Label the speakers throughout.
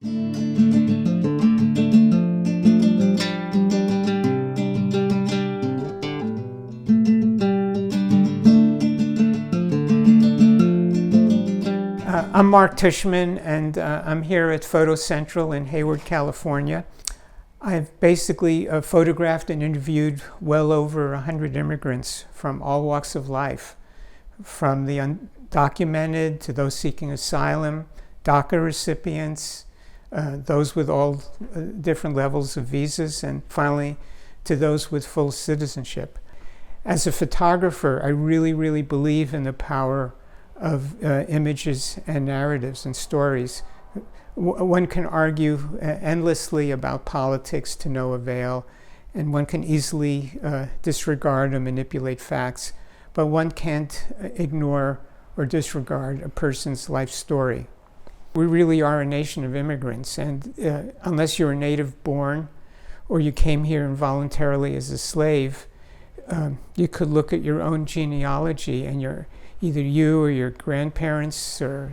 Speaker 1: I'm Mark Tuschman, and I'm here at Photo Central in Hayward, California. I've basically photographed and interviewed well over 100 immigrants from all walks of life, from the undocumented to those seeking asylum, DACA recipients, those with all different levels of visas, and finally to those with full citizenship. As a photographer, I really believe in the power of images and narratives and stories. One can argue endlessly about politics to no avail, and one can easily disregard or manipulate facts, but one can't ignore or disregard a person's life story. We really are a nation of immigrants, and unless you're a native born or you came here involuntarily as a slave, you could look at your own genealogy and either you or your grandparents or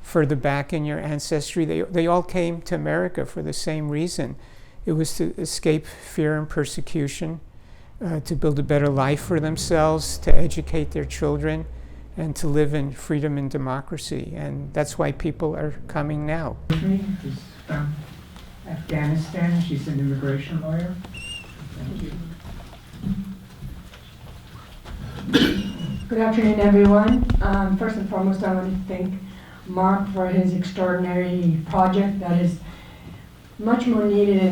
Speaker 1: further back in your ancestry, they all came to America for the same reason. It was to escape fear and persecution, to build a better life for themselves, to educate their children, and to live in freedom and democracy. And that's why people are coming now.
Speaker 2: She's from Afghanistan. She's an immigration lawyer. Thank you.
Speaker 3: Good afternoon, everyone. First and foremost, I want to thank Mark for his extraordinary project that is much more needed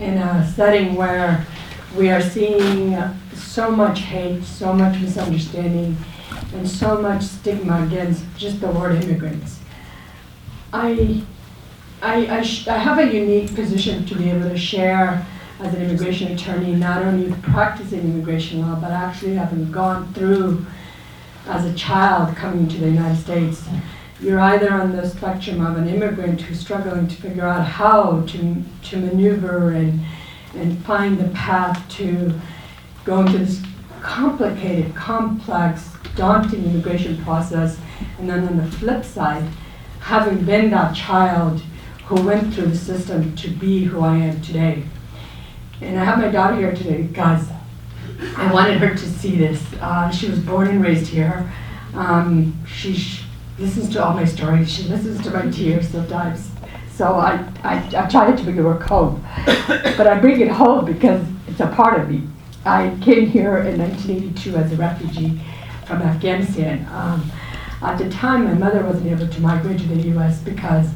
Speaker 3: in a setting where we are seeing so much hate, so much misunderstanding, and so much stigma against just the word immigrants. I have a unique position to be able to share as an immigration attorney, not only practicing immigration law, but actually having gone through as a child coming to the United States. You're either on the spectrum of an immigrant who's struggling to figure out how to maneuver and find the path to go into this complicated, complex, daunting immigration process, and then on the flip side, having been that child who went through the system to be who I am today. And I have my daughter here today because I wanted her to see this. She was born and raised here. She listens to all my stories. She listens to my tears sometimes. So I tried to bring her home. But I bring it home because it's a part of me. I came here in 1982 as a refugee from Afghanistan. At the time, my mother wasn't able to migrate to the US because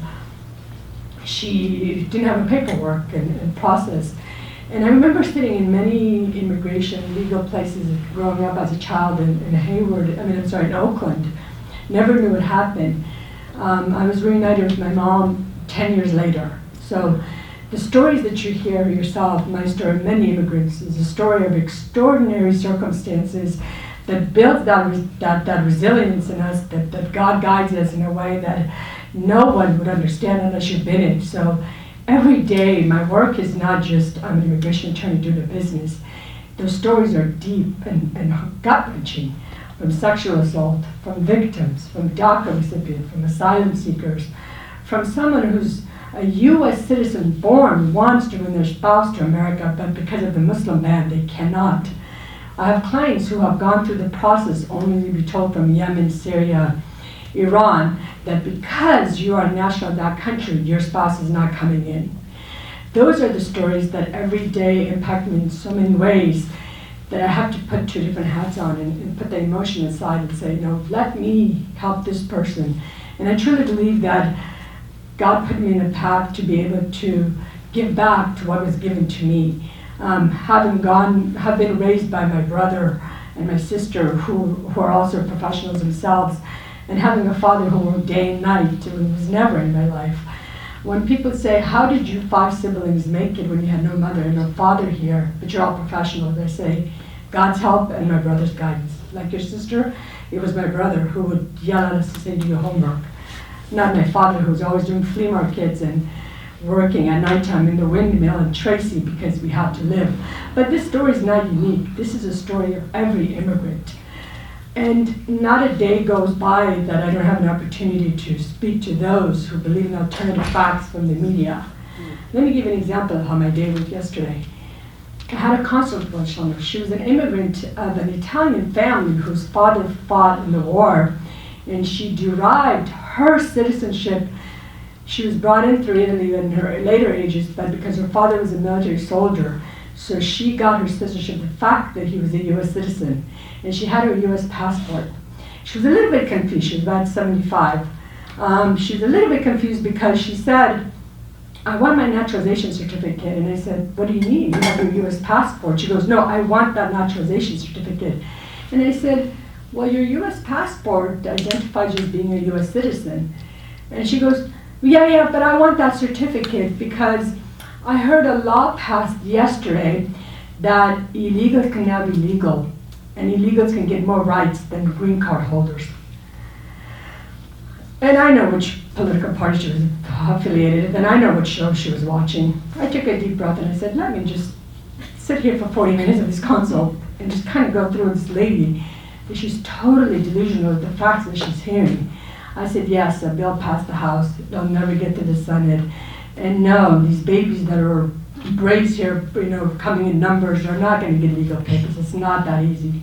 Speaker 3: she didn't have a paperwork and process. And I remember sitting in many immigration legal places growing up as a child in Oakland. Never knew what happened. I was reunited with my mom 10 years later. So the stories that you hear yourself, my story, many immigrants, is a story of extraordinary circumstances that builds that resilience in us, that God guides us in a way that no one would understand unless you've been in. So every day, my work is not just I'm an immigration attorney doing a business. Those stories are deep and gut-wrenching, from sexual assault, from victims, from DACA recipients, from asylum seekers, from someone who's a U.S. citizen born, wants to bring their spouse to America, but because of the Muslim ban, they cannot. I have clients who have gone through the process only to be told from Yemen, Syria, Iran, that because you are a national of that country, your spouse is not coming in. Those are the stories that every day impact me in so many ways that I have to put two different hats on and put the emotion aside and say, no, let me help this person. And I truly believe that God put me in a path to be able to give back to what was given to me. Have been raised by my brother and my sister who are also professionals themselves, and having a father who worked day and night, it was never in my life. When people say, how did you 5 siblings make it when you had no mother and no father here, but you're all professionals? I say, God's help and my brother's guidance. Like your sister, it was my brother who would yell at us to say, do your homework. Not my father, who was always doing flea markets and working at nighttime in the windmill in Tracy because we had to live. But this story is not unique. This is a story of every immigrant. And not a day goes by that I don't have an opportunity to speak to those who believe in alternative facts from the media. Let me give you an example of how my day went yesterday. I had a consultation. She was an immigrant of an Italian family whose father fought in the war, and she derived her citizenship. She was brought in through Italy in her later ages, but because her father was a military soldier, so she got her citizenship, the fact that he was a U.S. citizen, and she had her U.S. passport. She was a little bit confused. She was about 75. She was a little bit confused because she said, I want my naturalization certificate. And I said, what do you need? You have your U.S. passport. She goes, no, I want that naturalization certificate. And I said, well, your U.S. passport identifies you as being a U.S. citizen. And she goes, yeah, but I want that certificate because I heard a law passed yesterday that illegals can now be legal, and illegals can get more rights than green card holders. And I know which political party she was affiliated with, and I know what show she was watching. I took a deep breath and I said, let me just sit here for 40 minutes of this consult and just kind of go through this lady, that she's totally delusional with the facts that she's hearing. I said, yes, a bill passed the House. They'll never get to the Senate. And no, these babies that are raised here, coming in numbers, are not going to get legal papers. It's not that easy.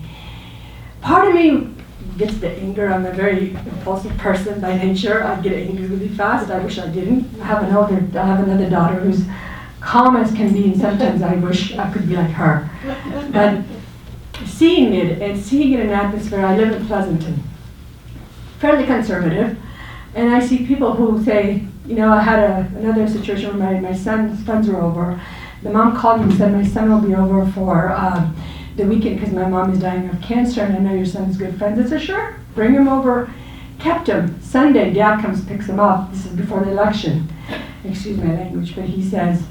Speaker 3: Part of me gets the anger. I'm a very impulsive person by nature. I get angry really fast. I wish I didn't. I have another daughter who's calm as can be, and sometimes I wish I could be like her. But seeing it in an atmosphere, I live in Pleasanton, fairly conservative, and I see people who say, I had another situation where my son's friends were over. The mom called me and said, my son will be over for the weekend because my mom is dying of cancer, and I know your son's good friends. I said, sure, bring him over. Kept him. Sunday, Dad comes, picks him up. This is before the election. Excuse my language, but he says,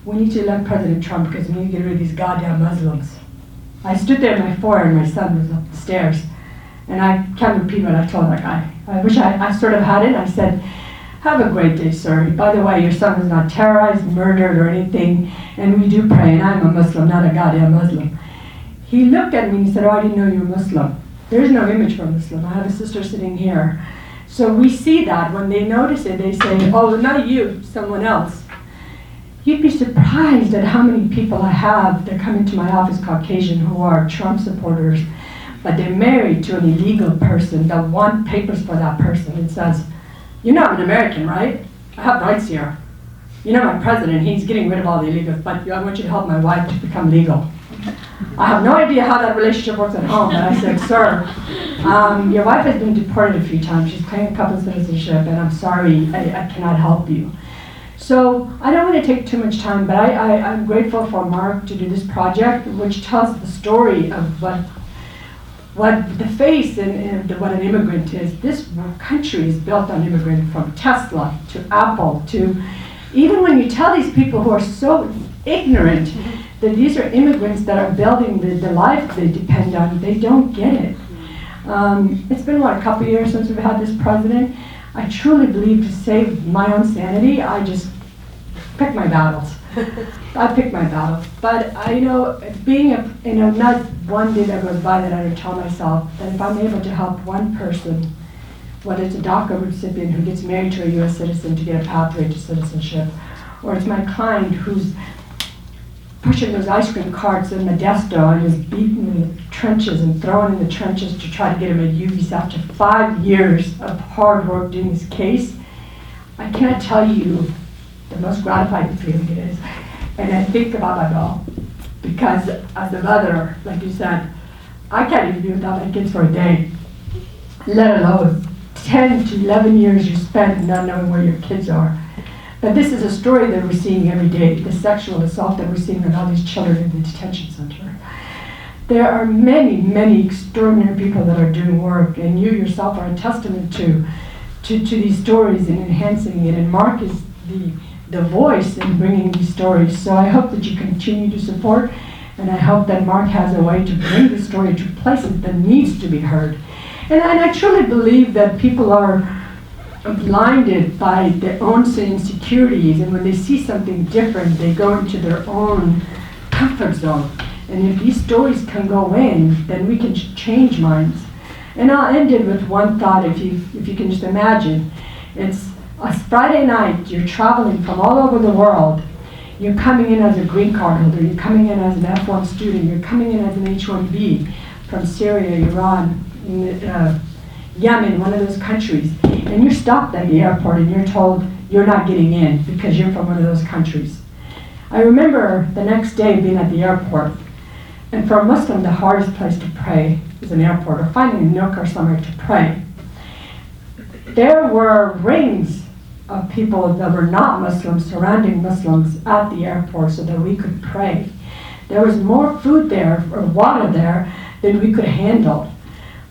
Speaker 3: we need to elect President Trump because we need to get rid of these goddamn Muslims. I stood there in my foyer and my son was up the stairs. And I can't repeat what I told that guy. I wish I sort of had it. I said, have a great day, sir. By the way, your son was not terrorized, murdered, or anything, and we do pray, and I'm a Muslim, not a goddamn Muslim. He looked at me and he said, oh, I didn't know you were Muslim. There's no image for a Muslim. I have a sister sitting here. So we see that when they notice it, they say, oh, not you, someone else. You'd be surprised at how many people I have that come into my office, Caucasian, who are Trump supporters, but they're married to an illegal person that want papers for that person. It says, you know I'm an American, right? I have rights here. You know my president, he's getting rid of all the illegals, but I want you to help my wife to become legal. I have no idea how that relationship works at home, but I said, sir, your wife has been deported a few times. She's claiming couple citizenship, and I'm sorry, I cannot help you. So I don't want to take too much time, but I'm grateful for Mark to do this project, which tells the story of what the face and what an immigrant is. This country is built on immigrants, from Tesla to Apple to, even when you tell these people who are so ignorant that these are immigrants that are building the life they depend on, they don't get it. It's been, a couple years since we've had this president. I truly believe to save my own sanity, I just pick my battles. I pick my battles. But not one day that goes by that I don't tell myself that if I'm able to help one person, whether it's a DACA recipient who gets married to a U.S. citizen to get a pathway to citizenship, or it's my client who's pushing those ice cream carts in Modesto and is beaten in the trenches and thrown in the trenches to try to get him a U visa after 5 years of hard work doing this case, I can't tell you the most gratifying feeling it is. And I think about my girl, because as a mother, like you said, I can't even be without my kids for a day, let alone 10 to 11 years you spent not knowing where your kids are. But this is a story that we're seeing every day, the sexual assault that we're seeing with all these children in the detention center. There are many, many extraordinary people that are doing work, and you yourself are a testament to these stories and enhancing it. And Mark is the voice in bringing these stories. So I hope that you continue to support, and I hope that Mark has a way to bring the story to places that needs to be heard. And I truly believe that people are blinded by their own insecurities, and when they see something different, they go into their own comfort zone. And if these stories can go in, then we can change minds. And I'll end it with one thought, if you can just imagine. It's a Friday night, you're traveling from all over the world. You're coming in as a green card holder, you're coming in as an F1 student, you're coming in as an H-1B from Syria, Iran, Yemen, one of those countries. And you're stopped at the airport and you're told you're not getting in because you're from one of those countries. I remember the next day being at the airport, and for a Muslim, the hardest place to pray is an airport, or finding a nook or somewhere to pray. There were rings of people that were not Muslims surrounding Muslims at the airport so that we could pray. There was more food there, or water there, than we could handle.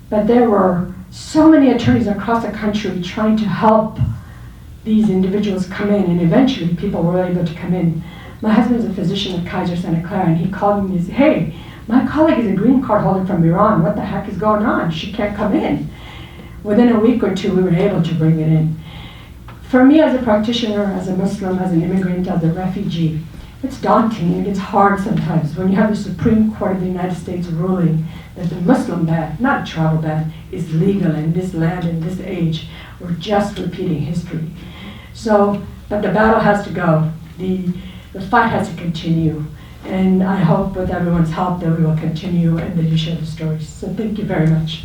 Speaker 3: But there were so many attorneys across the country trying to help these individuals come in, and eventually people were able to come in. My husband's a physician at Kaiser Santa Clara, and he called me and said, "Hey, my colleague is a green card holder from Iran. What the heck is going on? She can't come in." Within a week or two, we were able to bring it in. For me as a practitioner, as a Muslim, as an immigrant, as a refugee, it's daunting and it's hard sometimes when you have the Supreme Court of the United States ruling that the Muslim ban, not a travel ban, is legal in this land in this age. We're just repeating history. So, but the battle has to go. The fight has to continue. And I hope with everyone's help that we will continue and that you share the stories. So thank you very much.